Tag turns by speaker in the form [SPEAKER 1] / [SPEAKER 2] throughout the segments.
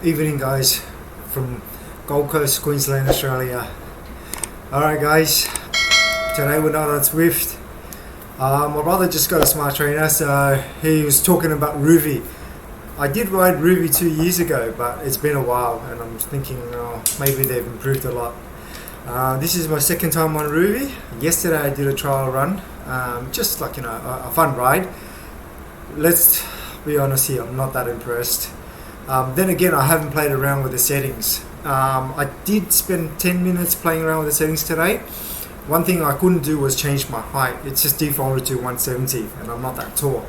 [SPEAKER 1] Evening guys from Gold Coast, Queensland, Australia. Alright guys, today we're not on Zwift. My brother just got a smart trainer, so he was talking about Rouvy. I did ride Rouvy 2 years ago, but it's been a while and I'm thinking maybe they've improved a lot. This is my second time on Rouvy. Yesterday I did a trial run, just like a fun ride. Let's be honest here, I'm not that impressed. Then again, I haven't played around with the settings. I did spend 10 minutes playing around with the settings today. One thing I couldn't do was change my height. It's just defaulted to 170 and I'm not that tall.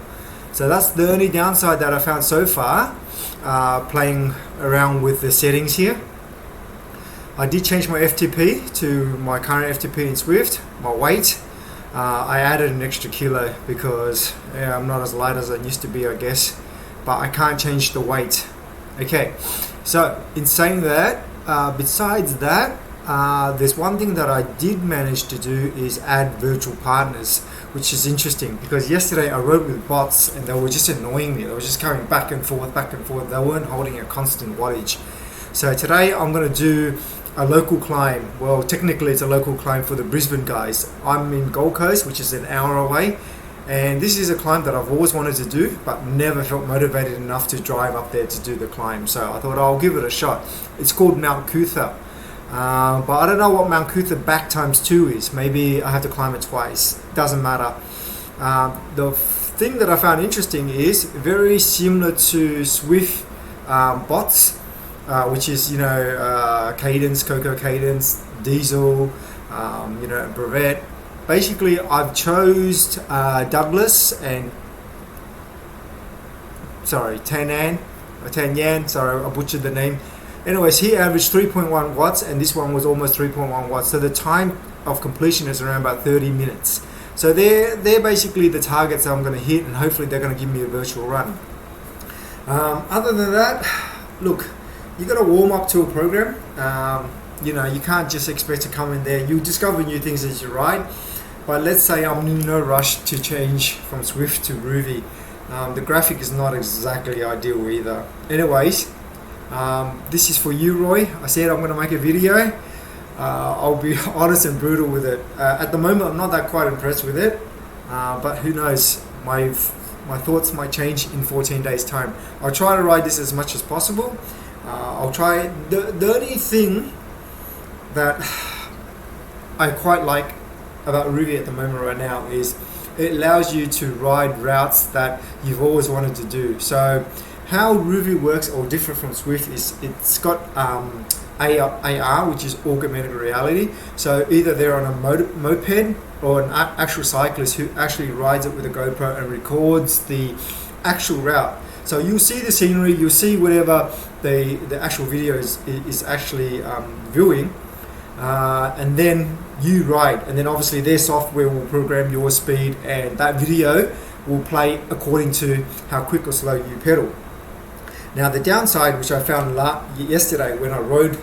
[SPEAKER 1] So that's the only downside that I found so far, playing around with the settings here. I did change my FTP to my current FTP in Zwift, my weight. I added an extra kilo because I'm not as light as I used to be, I guess. But I can't change the weight. Okay, so in saying that, besides that, there's one thing that I did manage to do is add virtual partners, which is interesting because yesterday I rode with bots and they were just annoying me. They were just going back and forth. They weren't holding a constant wattage. So today I'm going to do a local climb. Well, technically it's a local climb for the Brisbane guys. I'm in Gold Coast, which is an hour away. And this is a climb that I've always wanted to do, but never felt motivated enough to drive up there to do the climb. So I thought I'll give it a shot. It's called Mount Cootha. But I don't know what Mount Cootha back times 2 is. Maybe I have to climb it twice. Doesn't matter. The thing that I found interesting is very similar to Zwift bots, which is, Cadence, Coco Cadence, Diesel, Brevet. Basically, I've chose Douglas and Tanyan, sorry, I butchered the name. Anyways, he averaged 3.1 watts and this one was almost 3.1 watts. So the time of completion is around about 30 minutes. So they're basically the targets I'm going to hit and hopefully they're going to give me a virtual run. Other than that, look, you got to warm up to a program. You can't just expect to come in there. You discover new things as you ride. But let's say I'm in no rush to change from Zwift to Rouvy. The graphic is not exactly ideal either. Anyways, this is for you, Roy. I said I'm going to make a video. I'll be honest and brutal with it. At the moment, I'm not that quite impressed with it. But who knows? My thoughts might change in 14 days' time. I'll try to ride this as much as possible. I'll try. The only thing that I quite like about Rouvy at the moment right now is it allows you to ride routes that you've always wanted to do. So how Rouvy works or different from Zwift is it's got AR, which is augmented reality. So either they're on a moped or an actual cyclist who actually rides it with a GoPro and records the actual route. So you'll see the scenery, you'll see whatever the actual video is actually viewing. And then you ride, and then obviously their software will program your speed and that video will play according to how quick or slow you pedal. Now the downside, which I found yesterday when I rode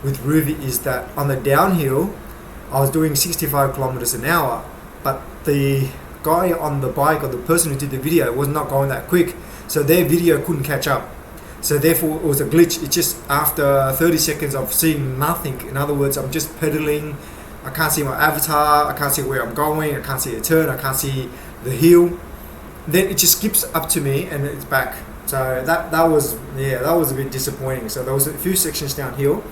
[SPEAKER 1] with Rouvy, is that on the downhill I was doing 65 kilometers an hour, but the guy on the bike or the person who did the video was not going that quick, so their video couldn't catch up. So therefore it was a glitch. It's just after 30 seconds of seeing nothing. In other words, I'm just pedaling. I can't see my avatar. I can't see where I'm going. I can't see a turn. I can't see the hill. Then it just skips up to me and it's back. So that was a bit disappointing. So there was a few sections downhill.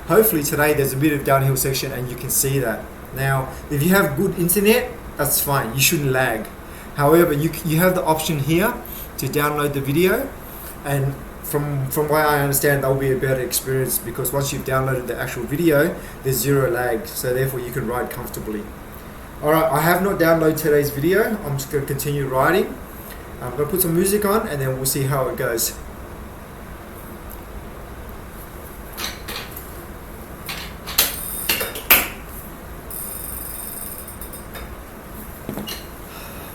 [SPEAKER 1] Hopefully today there's a bit of downhill section and you can see that. Now, if you have good internet, that's fine. You shouldn't lag. However, you have the option here to download the video, and from what I understand, that will be a better experience because once you've downloaded the actual video, there's zero lag, so therefore you can ride comfortably. Alright, I have not downloaded today's video. I'm just going to continue riding. I'm going to put some music on and then we'll see how it goes.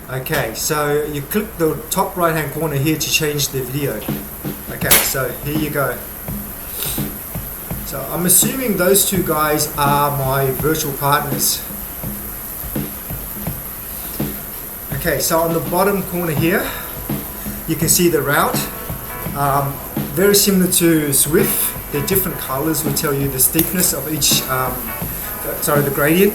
[SPEAKER 1] Okay, so you click the top right hand corner here to change the video. Okay, so here you go. So I'm assuming those two guys are my virtual partners. Okay, so on the bottom corner here, you can see the route. very similar to Zwift. They're different colors will tell you the steepness of each, the gradient.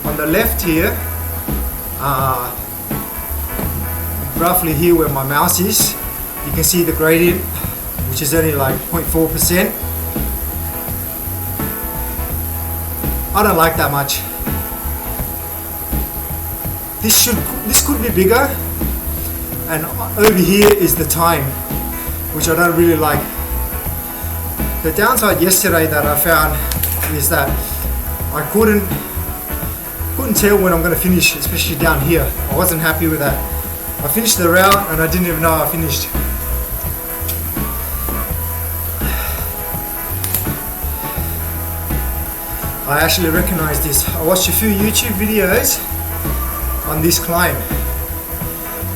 [SPEAKER 1] On the left here, roughly here where my mouse is, you can see the gradient, which is only like 0.4%. I don't like that much. This could be bigger, and over here is the time, which I don't really like. The downside yesterday that I found is that I couldn't tell when I'm going to finish, especially down here. I wasn't happy with that. I finished the route and I didn't even know I finished. I actually recognize this. I watched a few YouTube videos on this climb,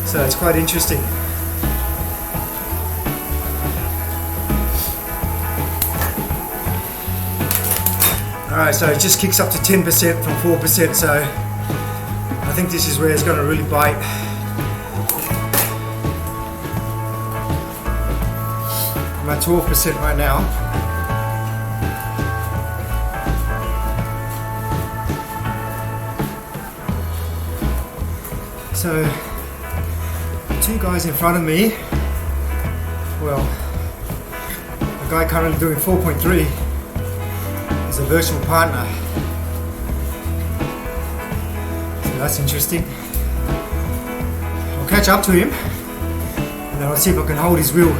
[SPEAKER 1] so it's quite interesting. Alright, so it just kicks up to 10% from 4%, so I think this is where it's going to really bite. I'm at 12% right now. So, two guys in front of me, well, the guy currently doing 4.3 is a virtual partner. So that's interesting. I'll catch up to him and then I'll see if I can hold his wheel.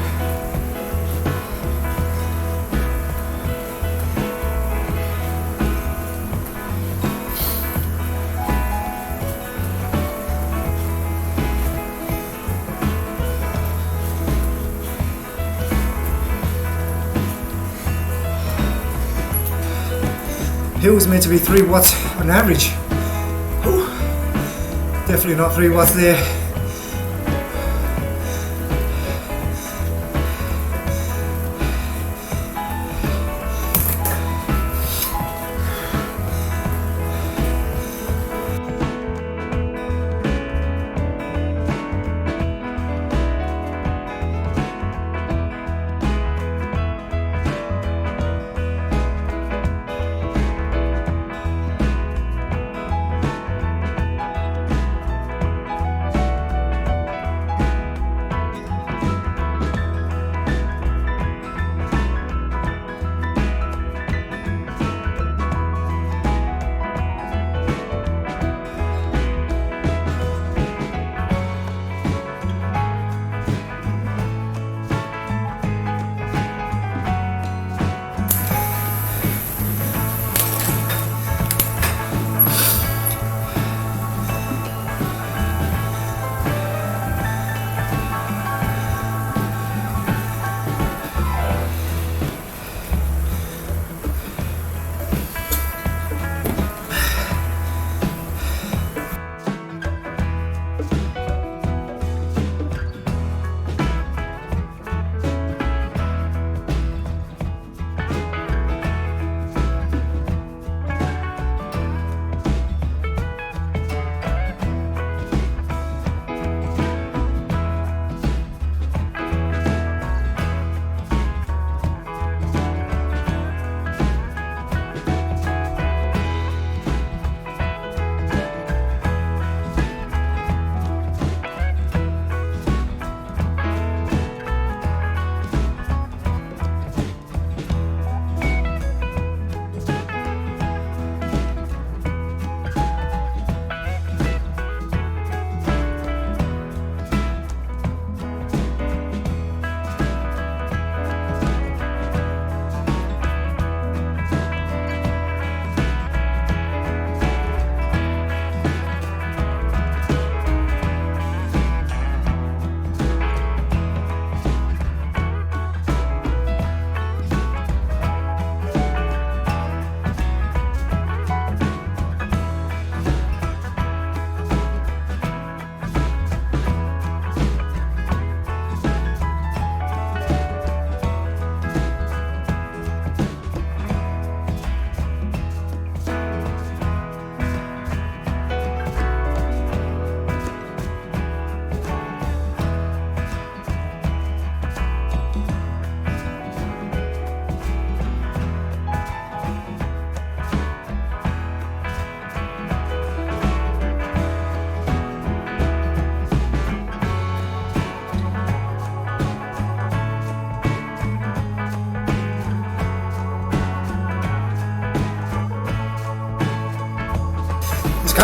[SPEAKER 1] Hill was meant to be 3 watts on average. Whew. Definitely not 3 watts there.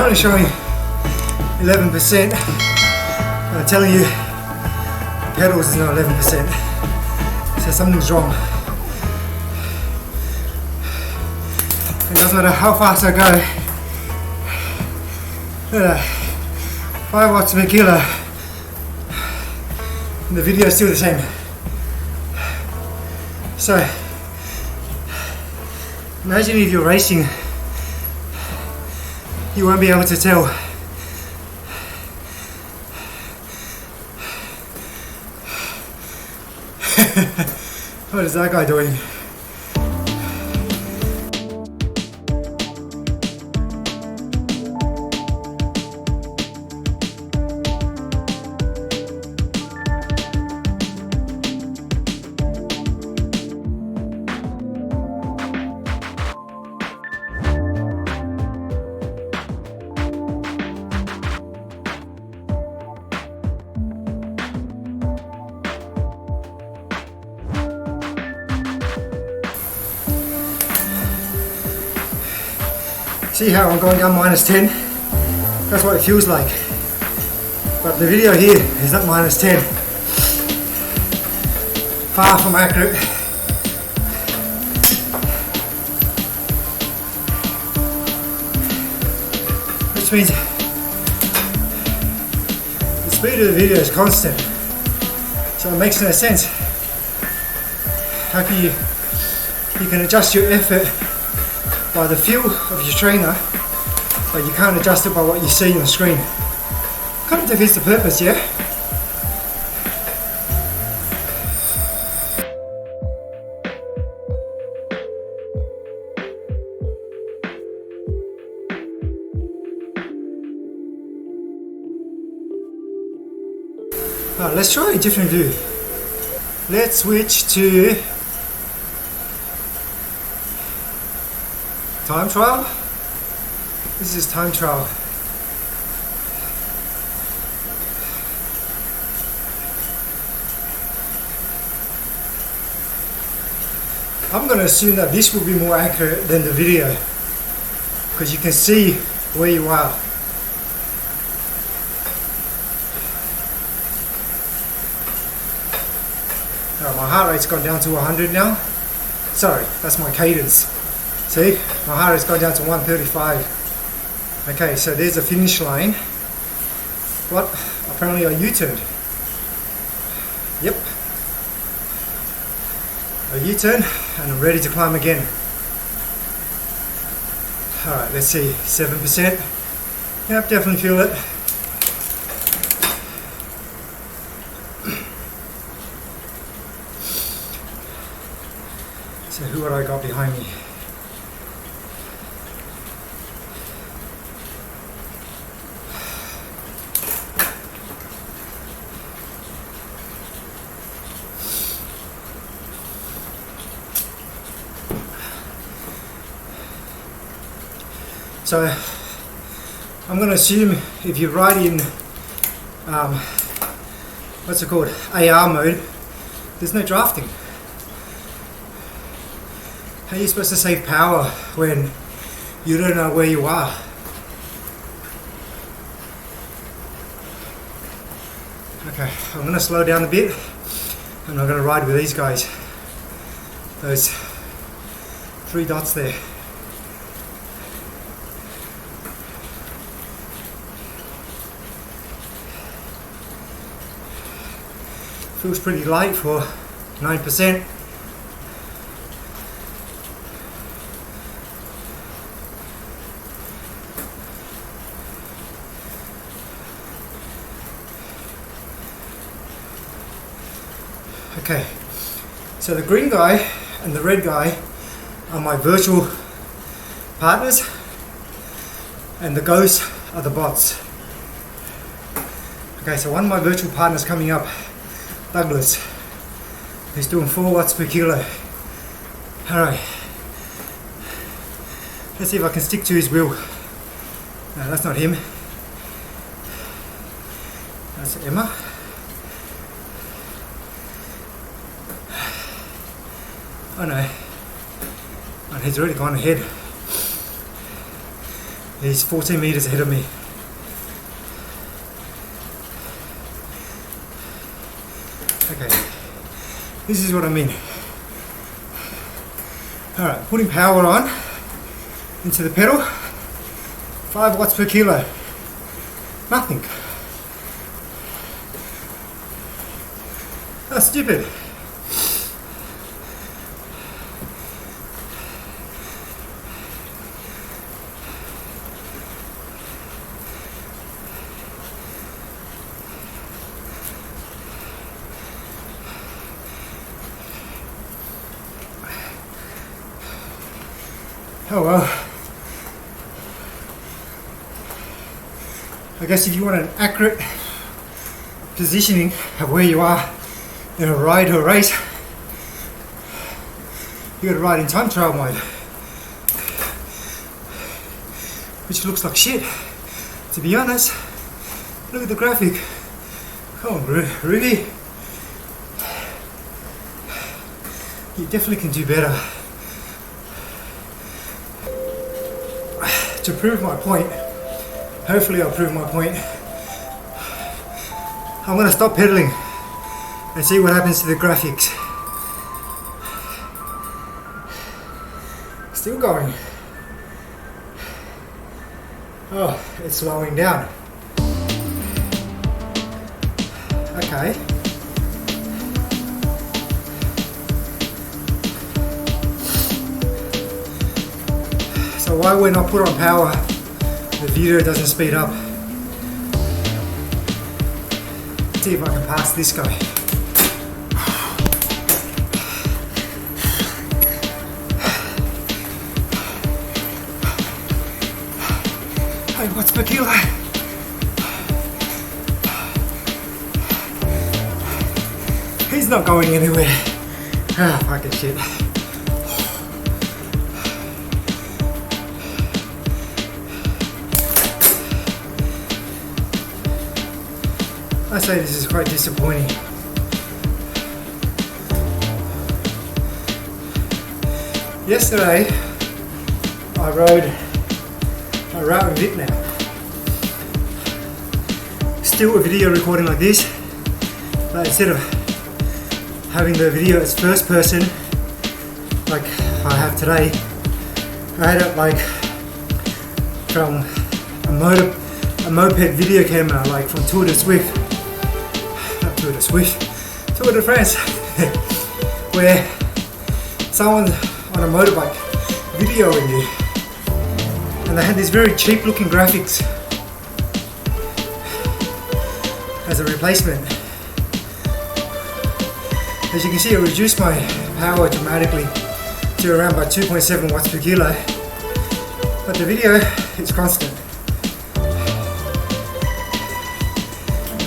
[SPEAKER 1] only showing 11%. I'm telling you, pedals is not 11%. So something's wrong. It doesn't matter how fast I go. Look at that, 5 watts per kilo. And the video is still the same. So, imagine if you're racing, you won't be able to tell. What is that guy doing? See how I'm going down -10? That's what it feels like. But the video here is not -10. Far from accurate. Which means the speed of the video is constant. So it makes no sense. How can you can adjust your effort by the feel of your trainer, but you can't adjust it by what you see on the screen. Kind of defeats the purpose, yeah? Alright, let's try a different view. Let's switch to time trial. This is time trial. I'm going to assume that this will be more accurate than the video because you can see where you are. My heart rate's gone down to 100 now. Sorry, that's my cadence. See, my heart rate's gone down to 135. Okay, so there's a finish line. What? Apparently I U-turned. Yep. A U-turn and I'm ready to climb again. Alright, let's see, 7%. Yep, definitely feel it. So who have I got behind me? So I'm going to assume if you ride in what's it called, AR mode, there's no drafting. How are you supposed to save power when you don't know where you are? Okay, I'm going to slow down a bit and I'm going to ride with these guys. Those 3 dots there. Feels pretty light for 9%. Okay, so the green guy and the red guy are my virtual partners and the ghosts are the bots. Okay, so one of my virtual partners coming up, Douglas, he's doing 4 watts per kilo. Alright, let's see if I can stick to his wheel. No, that's not him. That's Emma. Oh no, and he's already gone ahead. He's 14 meters ahead of me. Okay, this is what I mean. Alright, putting power on into the pedal, 5 watts per kilo. Nothing. That's stupid. Oh well. I guess if you want an accurate positioning of where you are in a ride or race, you gotta ride in time trial mode, which looks like shit, to be honest. Look at the graphic. Come on, Rouvy. You definitely can do better. To prove my point, hopefully I'll prove my point, I'm going to stop pedaling and see what happens to the graphics. Still going. Oh, it's slowing down. Okay. So why when I put on power, the video doesn't speed up? Let's see if I can pass this guy. Hey, what's per kilo? He's not going anywhere. Ah, fucking shit. I say this is quite disappointing. Yesterday, I rode a route in Vietnam. Still a video recording like this, but instead of having the video as first person, like I have today, I had it like from a moped video camera, like from Tour de Zwift. Tour de Zwift, Tour de France, where someone on a motorbike videoing you, and they had these very cheap looking graphics as a replacement. As you can see, it reduced my power dramatically to around about 2.7 watts per kilo, but the video is constant.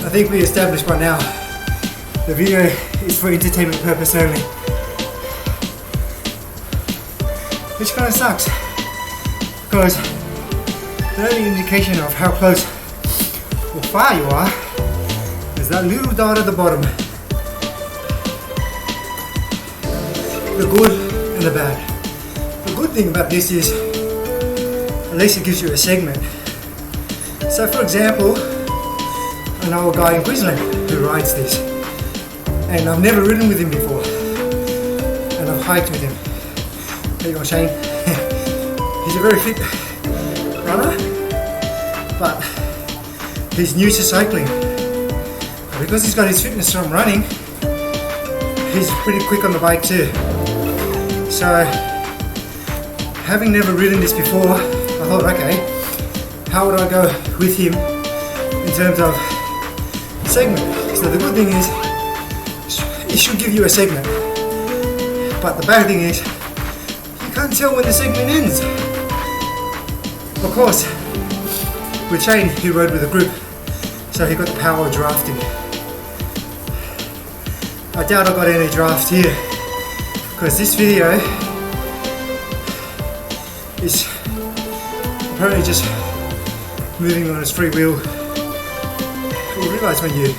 [SPEAKER 1] I think we established by now the video is for entertainment purpose only, which kind of sucks because the only indication of how close or far you are is that little dot at the bottom. The good and the bad. The good thing about this is at least it gives you a segment. So for example, I know a guy in Queensland who rides this, and I've never ridden with him before, and I've hiked with him. There you go, Shane. He's a very fit runner, but he's new to cycling. And because he's got his fitness from running, he's pretty quick on the bike too. So, having never ridden this before, I thought, okay, how would I go with him in terms of segment? So the good thing is, it should give you a segment. But the bad thing is, you can't tell when the segment ends. Of course, with Shane, he rode with a group, so he got the power of drafting. I doubt I got any draft here, because this video is apparently just moving on its free wheel. You'll realise when you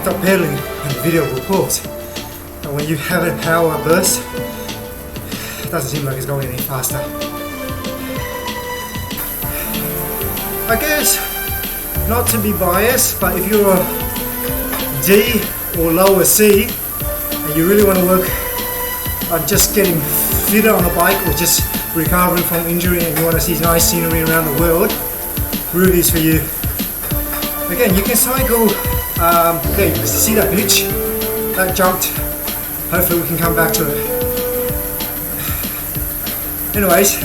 [SPEAKER 1] stop pedaling and the video will pause. And when you have a power burst, it doesn't seem like it's going any faster. I guess, not to be biased, but if you're a D or lower C and you really want to work on just getting fitter on a bike or just recovering from injury and you want to see nice scenery around the world, Rouvy is for you. Again, you can cycle, okay, see that glitch? That jumped. Hopefully we can come back to it. Anyways,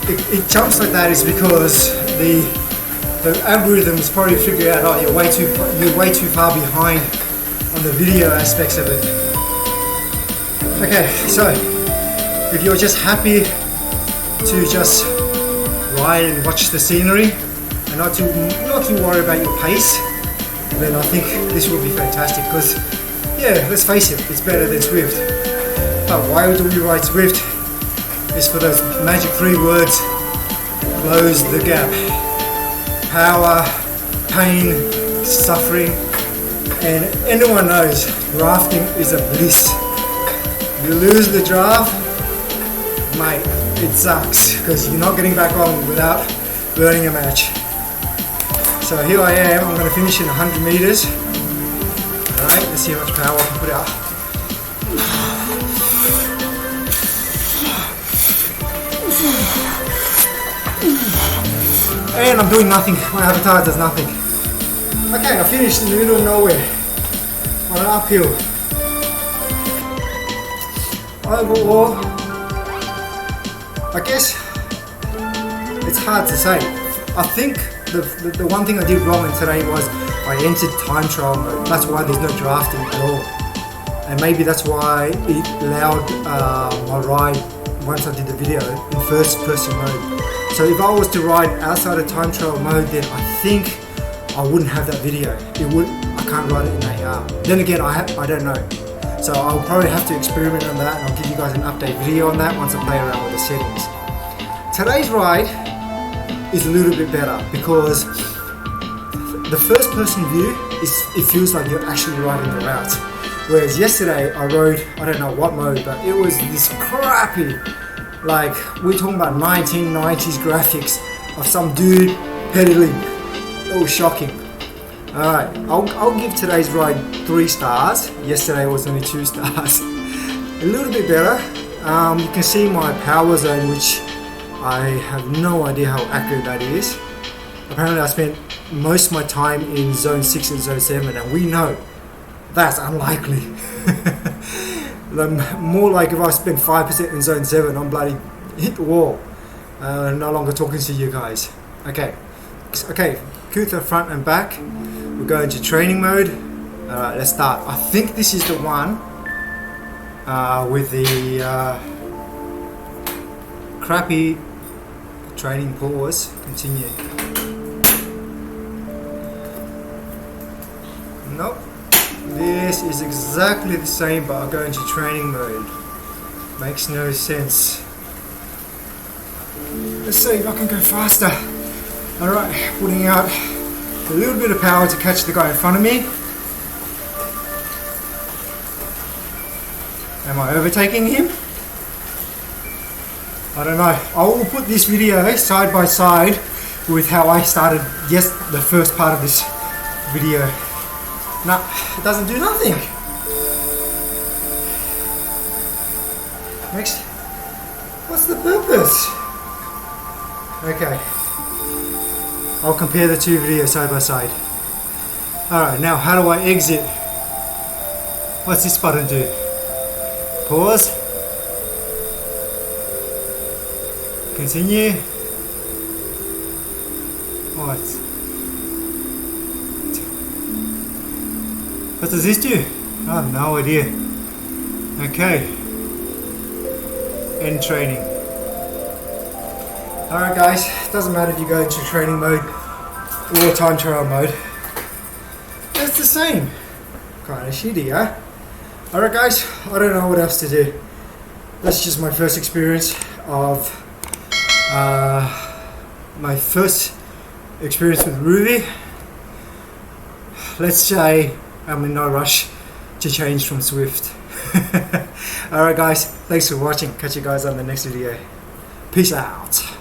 [SPEAKER 1] it jumps like that is because the algorithms probably figure out, oh, you're way too far behind on the video aspects of it. Okay, so if you're just happy to just ride and watch the scenery and not to worry about your pace, then I think this will be fantastic. Because yeah, let's face it, it's better than Zwift. But why do we ride Zwift? It's for those magic 3 words: close the gap. Power, pain, suffering, and anyone knows drafting is a bliss. You lose the draft, mate, it sucks because you're not getting back on without burning a match. So here I am, I'm going to finish in 100 meters. Alright, let's see how much power I can put out. And I'm doing nothing, my avatar does nothing. Okay, I finished in the middle of nowhere, on an uphill. Overall, I guess it's hard to say. I think the one thing I did wrong today was I entered time trial mode. That's why there's no drafting at all. And maybe that's why it allowed my ride once I did the video in first person mode. So if I was to ride outside of time trial mode, then I think I wouldn't have that video. I can't ride it in AR. Then again, I don't know. So I'll probably have to experiment on that, and I'll give you guys an update video on that once I play around with the settings. Today's ride is a little bit better because the first person view it feels like you're actually riding the route. Whereas yesterday I rode, I don't know what mode, but it was this crappy, like we're talking about 1990s graphics of some dude pedaling. It was shocking. Alright, I'll give today's ride 3 stars. Yesterday was only 2 stars. A little bit better. You can see my power zone, which I have no idea how accurate that is. Apparently I spent most of my time in zone 6 and zone 7, and we know that's unlikely. More like if I spend 5% in zone 7, I'm bloody hit the wall. No longer talking to you guys. Okay, Kutha front and back. We're going to training mode. Alright, let's start. I think this is the one with the crappy training pause. Continue. Nope. This is exactly the same, but I'm going to training mode. Makes no sense. Let's see if I can go faster. Alright, putting out a little bit of power to catch the guy in front of me. Am I overtaking him? I don't know. I will put this video side by side with how I started the first part of this video. Nah, it doesn't do nothing. Next, what's the purpose? Okay. I'll compare the 2 videos side by side. Alright, now how do I exit? What's this button do? Pause. Continue. What? What does this do? I have no idea. Okay. End training. Alright guys, doesn't matter if you go into training mode or time trial mode. It's the same. Kinda shitty, huh? Alright guys, I don't know what else to do. That's just my first experience of my first experience with Rouvy. Let's say I'm in no rush to change from Zwift. Alright guys, thanks for watching. Catch you guys on the next video. Peace out.